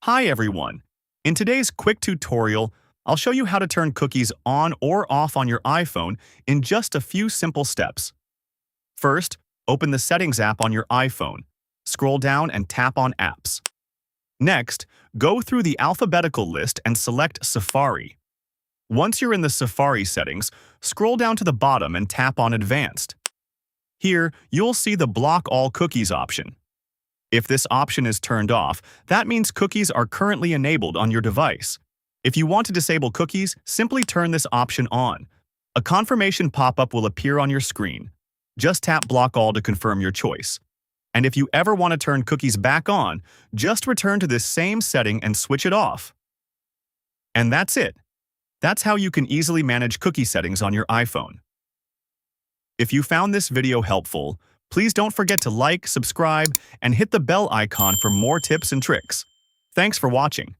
Hi everyone! In today's quick tutorial, I'll show you how to turn cookies on or off on your iPhone in just a few simple steps. First, open the Settings app on your iPhone. Scroll down and tap on Apps. Next, go through the alphabetical list and select Safari. Once you're in the Safari settings, scroll down to the bottom and tap on Advanced. Here, you'll see the Block All Cookies option. If this option is turned off, that means cookies are currently enabled on your device. If you want to disable cookies, simply turn this option on. A confirmation pop-up will appear on your screen. Just tap Block All to confirm your choice. And if you ever want to turn cookies back on, just return to this same setting and switch it off. And that's it. That's how you can easily manage cookie settings on your iPhone. If you found this video helpful, please don't forget to like, subscribe, and hit the bell icon for more tips and tricks. Thanks for watching.